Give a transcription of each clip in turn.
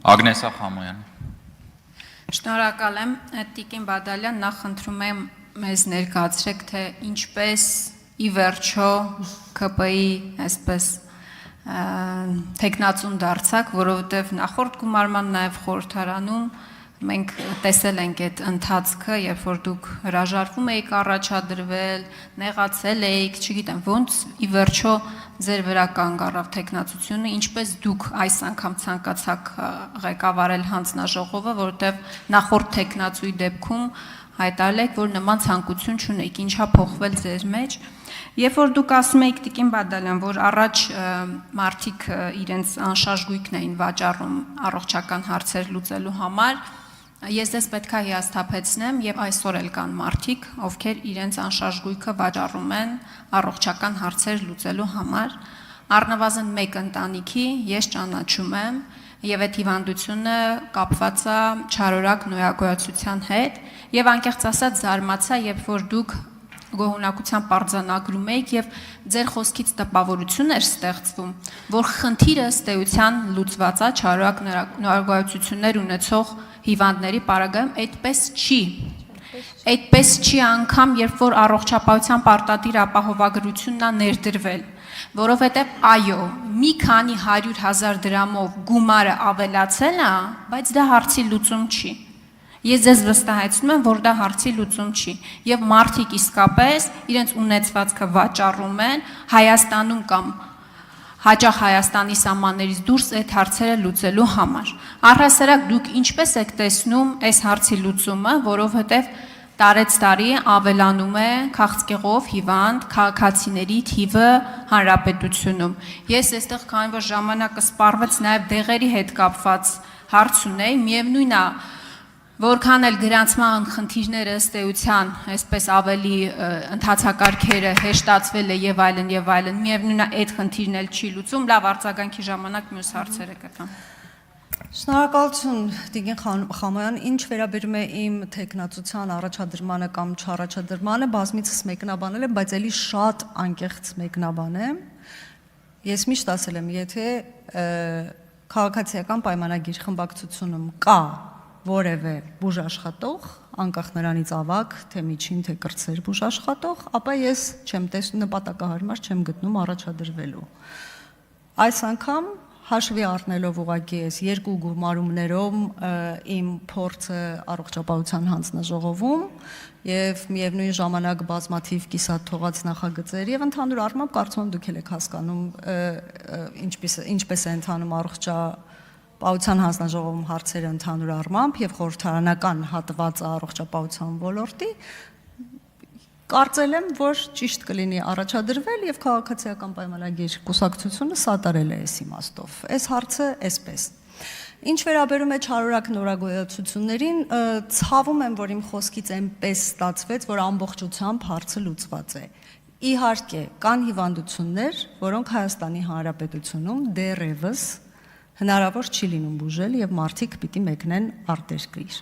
Ագնեսա Խամոյան։ Շնորհակալ եմ, Տիկին Բադալյան, նախ խնդրում եմ մեզ ներկայացրեք, թե ինչպես ի վերջո ԿՊ-ի այսպես տեխնացուն դարձակ, որովհետև նախորդ գումարման նաև խորհրդարանում մենք տեսել ենք այդ ընթացքը, երբ որ դուք հրաժարվում եք առաջադրվել, նեղացել եք, չգիտեմ, ոնց ի վերջո ձեր վրա կանգ առավ տեխնացությունը, ինչպես դուք այս անգամ ցանկացաք ղեկավարել հանձնաժողովը, որովհետև նախորդ տեխնացուի դեպքում հայտարարել եք, որ նման ցանկություն չունեք, ինչա փոխվել ձեր մեջ։ Երբ որ դուք ասում եք Տիկին Բադալյան, որ առաջ մարդիկ իրենց անշարժ գույքն էին վաճառում առողջական հարցեր լուծելու համար, ես դες պետք է հիասթափեցնեմ եւ այսօր էլ կան մարդիկ, ովքեր իրենց անշարժ գույքը վաճառում են առողջական հարցեր լուծելու համար, առնվազն մեկ ընտանիքի ես ճանաչում եմ եւ այդ հիվանդությունը կապված է չարորակ նոյագոյացության հետ եւ անկեղծ ասած զարմացա, երբ որ դուք գոհունակությամբ արձանագրում եք եւ ձեր խոսքից տպավորություն էր ստեղծվում, որ խնդիրը ըստ էության լուծված է չարորակ նոյագոյացություններ ունեցող հիվանդների պարագայում, այդպես չի։ Այդպես չի անգամ, երբ որ առողջապահության պարտադիր ապահովագրությունն է ներդրվել, որովհետև այո, մի քանի 100,000 դրամով գումարը ավելացել է, բայց դա հարցի լուծում չի։ Ես ձեզ վստահեցնում եմ, որ դա հարցի լուծում չի, եւ մարդիկ իսկապես իրենց ունեցվածքը վաճառում են Հայաստանում կամ հաճախ Հայաստանի սահմաններից դուրս այդ հարցերը լուծելու համար։ Առհասարակ դուք ինչպես եք տեսնում այս հարցի լուծումը, որովհետև տարեցտարի ավելանում է քաղցկեղով հիվանդ քաղաքացիների թիվը հանրապետությունում։ Ես այստեղ քանի որ ժամանակը սպառվեց նաև դեղերի հետ կապված հարց ունեի, միևնույն է, որքան էլ գրանցման խնդիրները ըստ էության այսպես ավելի ընթացակարգերը հեշտացվել է եւ այլն, միևնույն է այդ խնդիրն էլ չի լուծում, լավ արձագանքի ժամանակ մյուս հարցերը կտամ։ Շնորհակալություն Տիկին Խամոյան, ինչ վերաբերում է իմ տեխնացության առաջադրմանը կամ չառաջադրմանը, բազմիցս մեկնաբանել եմ, բայց էլի շատ անկեղծ մեկնաբանեմ։ Ես միշտ ասել եմ, եթե քաղաքացիական պայմանագիր խմբակցությունում կա որևէ բուժաշխատող, անկախ նրանից ավագ, թե միջին, թե կրտսեր բուժաշխատող, ապա ես չեմ տեսնում նպատակահարմար չեմ գտնում առաջադրվելու։ Այս անգամ հաշվի առնելով ուղղակի ես երկու գումարումներով իմ փորձը առողջապահության հանձնաժողովում եւ միևնույն ժամանակ բազմաթիվ կիսատ թողած նախագծեր եւ ընդհանուր առմամբ կարծում եմ դուք եք հասկանում ինչպես է ընթանում առողջապահության հանձնաժողովում հարցերը ընդհանուր առմամբ եւ խորհրդարանական հատվածը առողջապահության ոլորտի կարծել եմ, որ ճիշտ կլինի առաջադրվել եւ քաղաքացիական պայմանագիր կուսակցությունը սատարել է այս իմաստով։ Այս հարցը այսպես։ Ինչ վերաբերում է չարորակ նորագոյացություններին, ցավում եմ, որ իմ խոսքից այնպես ստացվեց, որ ամբողջությամբ հարցը լուծված է։ Իհարկե, կան հիվանդություններ, որոնք Հայաստանի Հանրապետությունում դեռևս հնարավոր չի լինում բուժել եւ մարդիկ պիտի մեկնեն արտերկիր։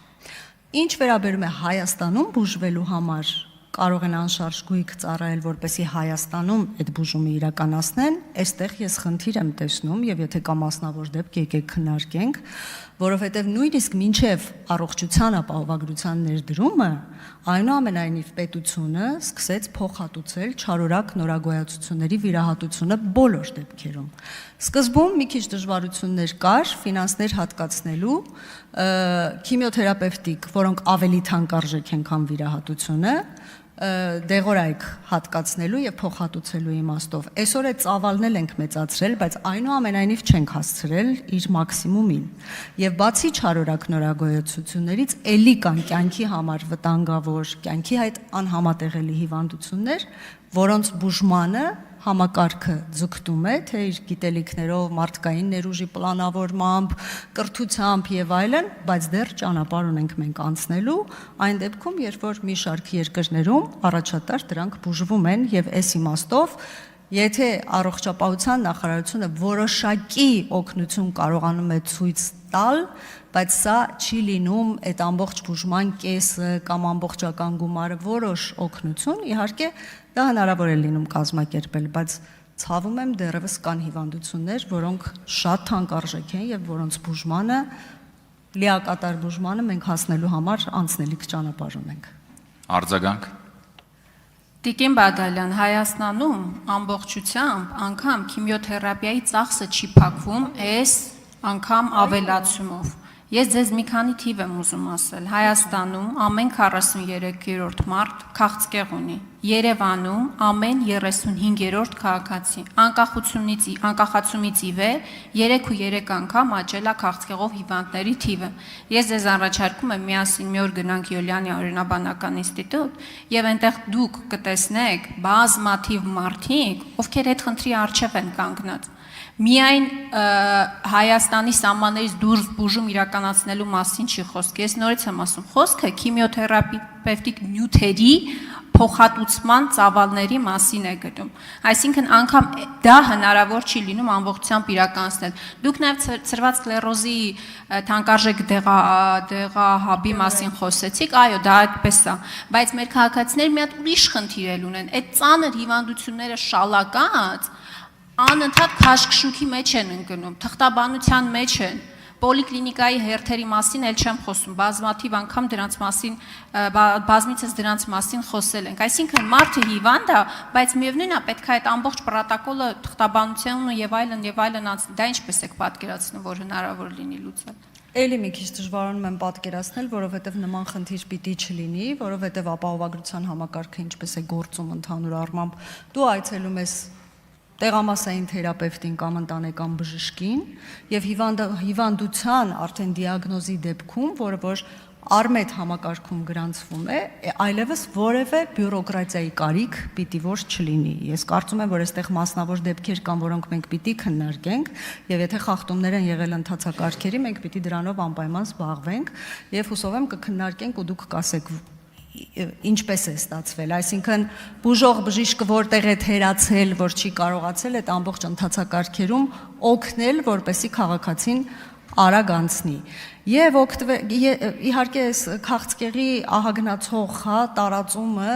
Ինչ վերաբերում է Հայաստանում բուժվելու համար կարող են անշարժ գույք ծառայել, որպեսզի Հայաստանում այդ բուժումը իրականացնեն, այստեղ ես խնդիր եմ տեսնում եւ եթե կա մասնավոր դեպք եկեք քննարկենք, որովհետեւ նույնիսկ մինչեւ առողջության ապահովագրության ներդրումը այնուամենայնիվ պետությունը սկսեց փոխհատուցել չարորակ նորագոյացությունների վիրահատությունը բոլոր դեպքերում։ Սկզբում մի քիչ դժվարություններ կար ֆինանսներ հատկացնելու քիմիոթերապևտիկ, որոնք ավելի թանկարժեք են, քան վիրահատությունը, դեղորայք հատկացնելու եւ փոխհատուցելու իմաստով։ Այսօր այդ ծավալն էլ ենք մեծացրել, բայց այնուամենայնիվ չենք հասցրել իր մաքսիմումին։ Եվ բացի չարորակ նորագոյացություններից էլի կան կյանքի համար վտանգավոր, կյանքի հետ անհամատեղելի հիվանդություններ, որոնց բուժմանը համակարգը ձգտում է, թե իր գիտելիքներով, մարդկային ներուժի պլանավորմամբ, կրթությամբ եւ այլն, բայց դեռ ճանապարհ ունենք մենք անցնելու, այն դեպքում, երբ որ մի շարք երկրներում առաջատար դրանք բուժվում են եւ այս իմաստով, եթե առողջապահության նախարարությունը որոշակի օգնություն կարողանում է ցույց տալ, բայց սա չի լինում այդ ամբողջ բուժման կեսը կամ ամբողջական գումարը որոշ օգնություն, իհարկե դա հնարավոր է լինում կազմակերպել, բայց ցավում եմ դեռևս կան հիվանդություններ, որոնք շատ թանկարժեք են եւ որոնց բուժմանը լիակատար բուժմանը մենք հասնելու համար անցնելիք ճանապարհ ունենք։ Արձագանք։ Տիկին Բադալյան, Հայաստանում ամբողջությամբ անգամ քիմիոթերապիայի ծախսը չի փակվում այս անգամ ավելացումով։ Ես ձեզ մի քանի թիվ եմ ուզում ասել։ Հայաստանում ամեն 43-րդ մարդ քաղցկեղ ունի։ Երևանում ամեն 35-րդ քաղաքացի։ Անկախացումից ի վեր 3 անգամ աճել է քաղցկեղով հիվանդների թիվը։ Ես ձեզ առաջարկում եմ միասին մի օր գնանք Յոլյանի օրինաբանական ինստիտուտ եւ այնտեղ դուք կտեսնեք բազմաթիվ մարդիկ, ովքեր այդ խնդրի առջև են կանգնած։ Միայն Հայաստանի սահմաններից դուրս բուժում իրականացնելու մասին չի խոսք։ Ես նորից եմ ասում, խոսքը քիմիոթերապևտիկ նյութերի փոխհատուցման ծավալների մասին է գտնում։ Այսինքն անգամ դա հնարավոր չի լինում ամբողջությամբ իրականացնել։ Դուք նաև ցրված սկլերոզի թանկարժեք դեղահաբի մասին խոսեցիք, այո, դա այդպես է, բայց մեր քաղաքացիները մի հատ ուրիշ խնդիր էլ ունեն։ Այդ ծանր հիվանդությունները շալակած անընդհատ քաշքշուկի մեջ են ընկնում, թղթաբանության մեջ են, պոլիկլինիկայի հերթերի մասին էլ չեմ խոսում, բազմաթիվ անգամ բազմիցս դրանց մասին խոսել ենք, այսինքն մարդը հիվանդ է, բայց միևնույն է պետք է այդ ամբողջ պրոտոկոլը թղթաբանությունը եւ այլն, դա ինչպես եք պատկերացնում, որ հնարավոր լինի լուծել։ Էլի մի քիչ դժվարանում եմ պատկերացնել, որովհետև նման խնդիր պիտի չլինի, որովհետև ապահովագրության համակարգը ինչպես է գործում ընդհանուր առմամբ, դու այցելում ես տեղամասային թերապևտին կամ ընտանեկան բժշկին եւ հիվանդության արդեն դիագնոզի դեպքում, որը որ արմետ համակարգում գրանցվում է, այլևս որևէ բյուրոկրատիայի կարիք պիտի որ չլինի։ Ես կարծում եմ, որ այստեղ մասնավոր դեպքեր կան, որոնք մենք պիտի քննարկենք, եւ եթե խախտումներ են եղել ընթացակարգերի, մենք պիտի դրանով անպայման զբաղվենք եւ հուսով եմ կքննարկենք ու դուք կասեք ինչպես է ստացվել, այսինքն բուժող բժիշկը որտեղ է թերացել, որ չի կարողացել այդ ամբողջ ընթացակարգերում օգնել, որպեսզի քաղաքացին արագ անցնի։ Եվ իհարկե այս քաղցկեղի ահագնացող տարածումը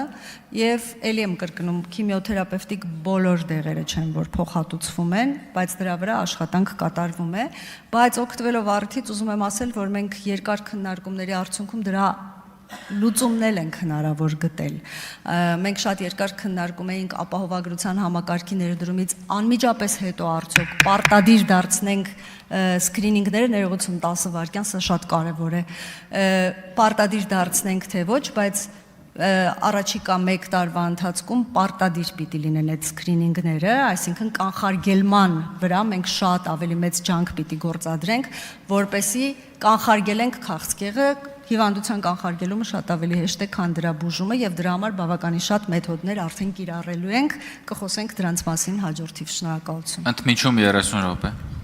եւ ելի եմ կրկնում քիմիոթերապևտիկ բոլոր դեղերը չեն, որ փոխհատուցվում են, բայց դրա վրա աշխատանք կատարվում է, բայց օգտվելով առիթից ուզում եմ ասել, որ մենք երկար քննարկումների արդյունքում դրա լուծումներ ենք հնարավոր գտել։ Մենք շատ երկար քննարկում էինք ապահովագրության համակարգի ներդրումից անմիջապես հետո արդյոք պարտադիր դարձնենք սկրինինգները, ներողություն 10 վայրկյան, սա շատ կարևոր է, պարտադիր դարձնենք թե ոչ, բայց առաջիկա 1 տարվա ընթացքում պարտադիր պիտի լինեն այդ սկրինինգները, այսինքն կանխարգելման վրա մենք շատ ավելի մեծ ջանք պիտի գործադրենք, որպեսզի կանխարգելենք քաղցկեղը, հիվանդության կանխարգելումը շատ ավելի հեշտ է, քան դրա բուժումը եւ դրա համար բավականին շատ մեթոդներ արդեն կիրառելու ենք, կխոսենք դրանց մասին հաջորդիվ։ Շնորհակալություն։ Ընդմիջում 30 րոպե։